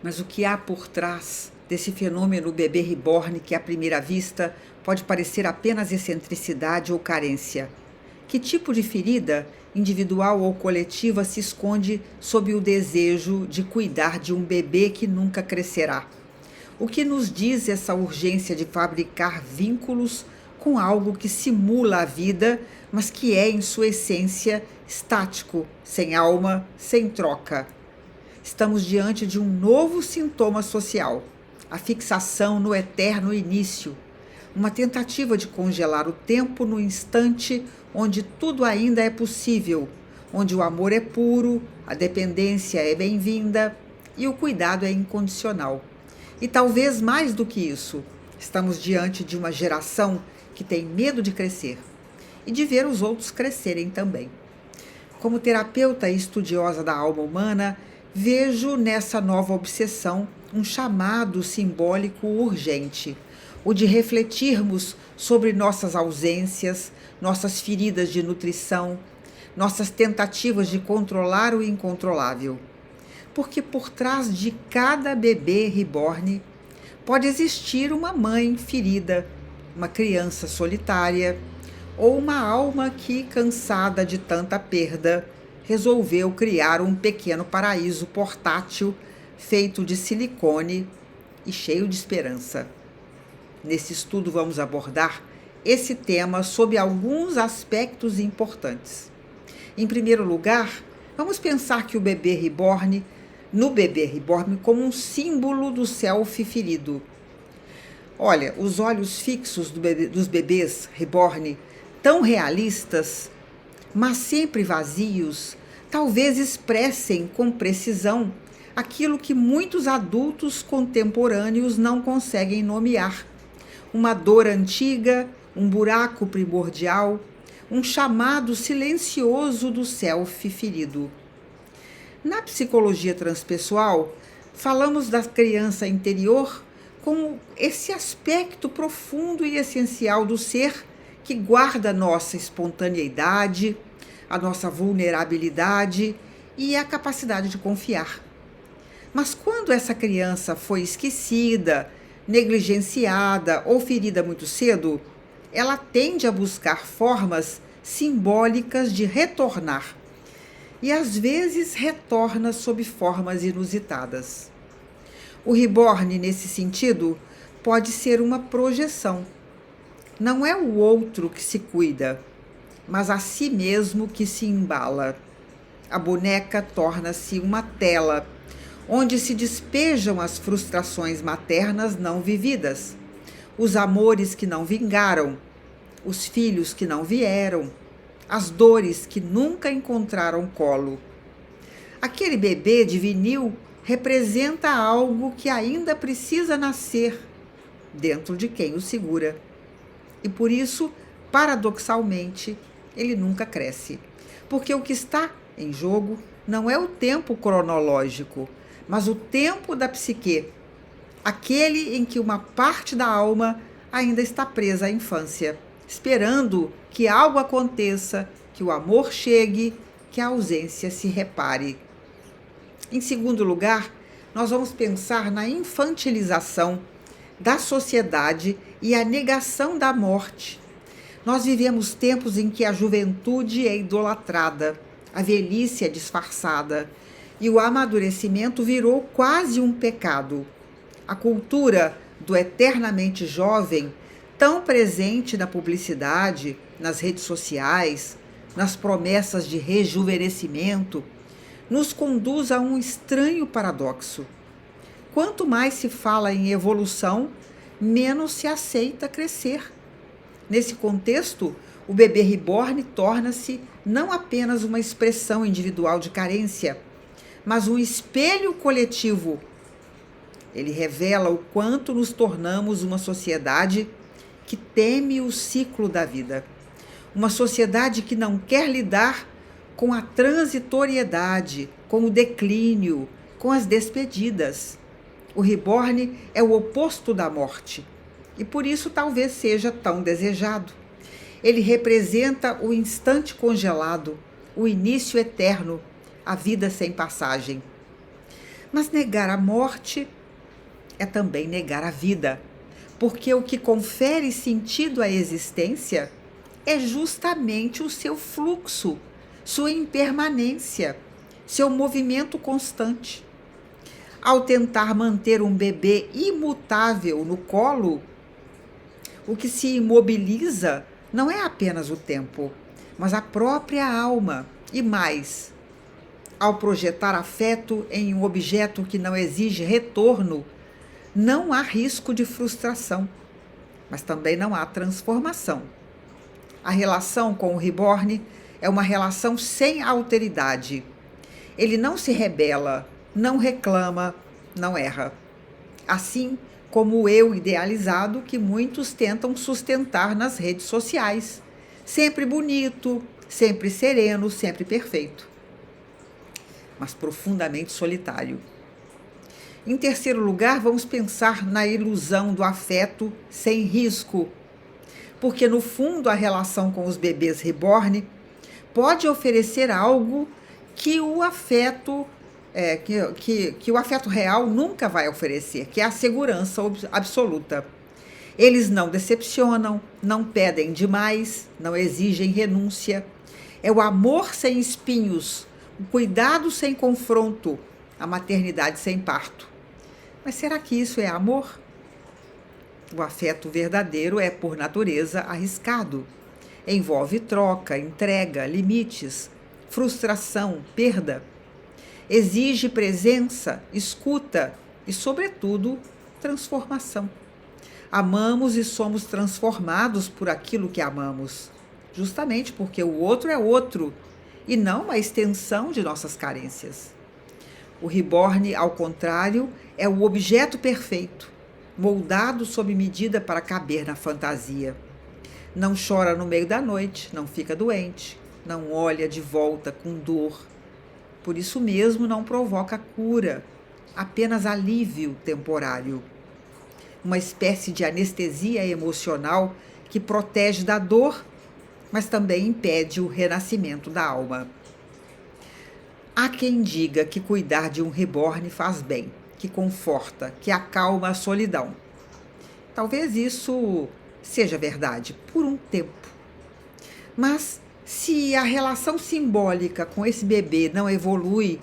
Mas o que há por trás desse fenômeno bebê reborn que, à primeira vista, pode parecer apenas excentricidade ou carência? Que tipo de ferida, individual ou coletiva, se esconde sob o desejo de cuidar de um bebê que nunca crescerá? O que nos diz essa urgência de fabricar vínculos com algo que simula a vida, mas que é, em sua essência, estático, sem alma, sem troca? Estamos diante de um novo sintoma social, a fixação no eterno início, uma tentativa de congelar o tempo no instante onde tudo ainda é possível, onde o amor é puro, a dependência é bem-vinda e o cuidado é incondicional. E talvez mais do que isso, estamos diante de uma geração que tem medo de crescer e de ver os outros crescerem também. Como terapeuta e estudiosa da alma humana, vejo nessa nova obsessão um chamado simbólico urgente, o de refletirmos sobre nossas ausências, nossas feridas de nutrição, nossas tentativas de controlar o incontrolável. Porque por trás de cada bebê reborn pode existir uma mãe ferida, uma criança solitária ou uma alma que, cansada de tanta perda, resolveu criar um pequeno paraíso portátil feito de silicone e cheio de esperança. Nesse estudo vamos abordar esse tema sob alguns aspectos importantes. Em primeiro lugar, vamos pensar que no bebê reborn como um símbolo do self ferido. Olha, os olhos fixos dos bebês reborn, tão realistas, mas sempre vazios, talvez expressem com precisão aquilo que muitos adultos contemporâneos não conseguem nomear. Uma dor antiga, um buraco primordial, um chamado silencioso do self ferido. Na psicologia transpessoal, falamos da criança interior como esse aspecto profundo e essencial do ser que guarda nossa espontaneidade, a nossa vulnerabilidade e a capacidade de confiar. Mas quando essa criança foi esquecida, negligenciada ou ferida muito cedo, ela tende a buscar formas simbólicas de retornar. E às vezes retorna sob formas inusitadas. O reborn, nesse sentido, pode ser uma projeção. Não é o outro que se cuida, mas a si mesmo que se embala. A boneca torna-se uma tela, onde se despejam as frustrações maternas não vividas, os amores que não vingaram, os filhos que não vieram, as dores que nunca encontraram colo. Aquele bebê de vinil representa algo que ainda precisa nascer dentro de quem o segura. E por isso, paradoxalmente, ele nunca cresce. Porque o que está em jogo não é o tempo cronológico, mas o tempo da psique, aquele em que uma parte da alma ainda está presa à infância, esperando que algo aconteça, que o amor chegue, que a ausência se repare. Em segundo lugar, nós vamos pensar na infantilização da sociedade e a negação da morte. Nós vivemos tempos em que a juventude é idolatrada, a velhice é disfarçada e o amadurecimento virou quase um pecado. A cultura do eternamente jovem, tão presente na publicidade, nas redes sociais, nas promessas de rejuvenescimento, nos conduz a um estranho paradoxo. Quanto mais se fala em evolução, menos se aceita crescer. Nesse contexto, o bebê reborn torna-se não apenas uma expressão individual de carência, mas um espelho coletivo. Ele revela o quanto nos tornamos uma sociedade que teme o ciclo da vida. Uma sociedade que não quer lidar com a transitoriedade, com o declínio, com as despedidas. O reborn é o oposto da morte e por isso talvez seja tão desejado. Ele representa o instante congelado, o início eterno, a vida sem passagem. Mas negar a morte é também negar a vida, porque o que confere sentido à existência é justamente o seu fluxo, sua impermanência, seu movimento constante. Ao tentar manter um bebê imutável no colo, o que se imobiliza não é apenas o tempo, mas a própria alma. E mais, ao projetar afeto em um objeto que não exige retorno, não há risco de frustração, mas também não há transformação. A relação com o reborn é uma relação sem alteridade. Ele não se rebela, não reclama, não erra. Assim como o eu idealizado que muitos tentam sustentar nas redes sociais. Sempre bonito, sempre sereno, sempre perfeito. Mas profundamente solitário. Em terceiro lugar, vamos pensar na ilusão do afeto sem risco. Porque, no fundo, a relação com os bebês reborn pode oferecer algo que o afeto que o afeto real nunca vai oferecer, que é a segurança absoluta. Eles não decepcionam, não pedem demais, não exigem renúncia. É o amor sem espinhos, o cuidado sem confronto, a maternidade sem parto. Mas será que isso é amor? O afeto verdadeiro é, por natureza, arriscado. Envolve troca, entrega, limites, frustração, perda. Exige presença, escuta e, sobretudo, transformação. Amamos e somos transformados por aquilo que amamos, justamente porque o outro é outro e não uma extensão de nossas carências. O reborn, ao contrário, é o objeto perfeito, moldado sob medida para caber na fantasia. Não chora no meio da noite, não fica doente, não olha de volta com dor. Por isso mesmo não provoca cura, apenas alívio temporário. Uma espécie de anestesia emocional que protege da dor, mas também impede o renascimento da alma. Há quem diga que cuidar de um reborn faz bem, que conforta, que acalma a solidão. Talvez isso seja verdade por um tempo. Mas se a relação simbólica com esse bebê não evolui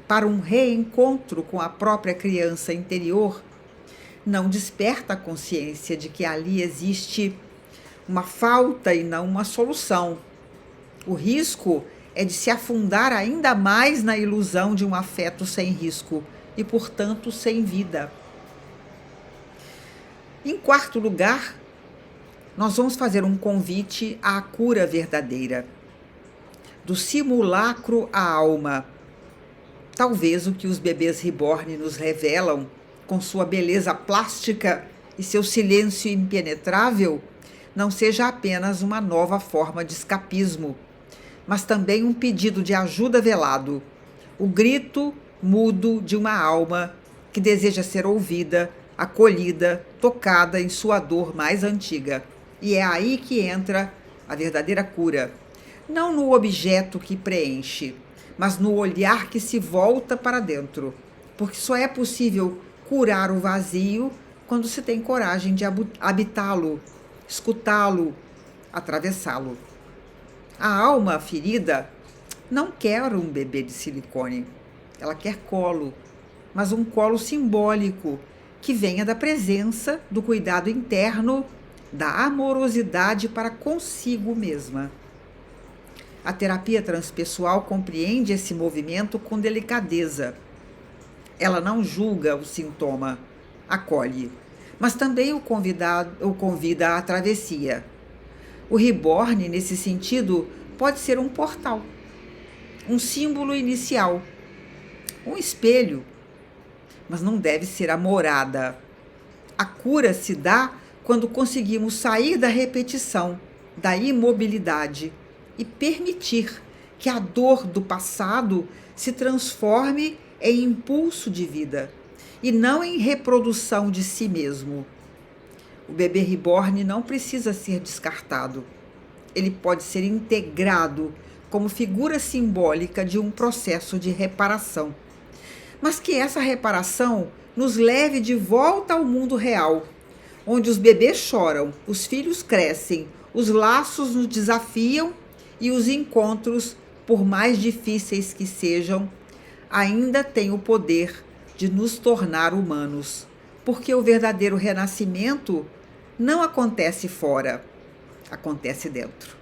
para um reencontro com a própria criança interior, não desperta a consciência de que ali existe uma falta e não uma solução. O risco é de se afundar ainda mais na ilusão de um afeto sem risco e, portanto, sem vida. Em quarto lugar, nós vamos fazer um convite à cura verdadeira. Do simulacro à alma. Talvez o que os bebês reborn nos revelam, com sua beleza plástica e seu silêncio impenetrável, não seja apenas uma nova forma de escapismo, mas também um pedido de ajuda velado, o grito mudo de uma alma que deseja ser ouvida, acolhida, tocada em sua dor mais antiga. E é aí que entra a verdadeira cura, não no objeto que preenche, mas no olhar que se volta para dentro, porque só é possível curar o vazio quando se tem coragem de habitá-lo, escutá-lo, atravessá-lo. A alma ferida não quer um bebê de silicone, ela quer colo, mas um colo simbólico que venha da presença, do cuidado interno, da amorosidade para consigo mesma. A terapia transpessoal compreende esse movimento com delicadeza. Ela não julga o sintoma, acolhe, mas também o convida à travessia. O reborn, nesse sentido, pode ser um portal, um símbolo inicial, um espelho, mas não deve ser a morada. A cura se dá quando conseguimos sair da repetição, da imobilidade e permitir que a dor do passado se transforme em impulso de vida e não em reprodução de si mesmo. O bebê reborn não precisa ser descartado. Ele pode ser integrado como figura simbólica de um processo de reparação. mas que essa reparação nos leve de volta ao mundo real, onde os bebês choram, os filhos crescem, os laços nos desafiam e os encontros, por mais difíceis que sejam, ainda têm o poder de nos tornar humanos, porque o verdadeiro renascimento não acontece fora, acontece dentro.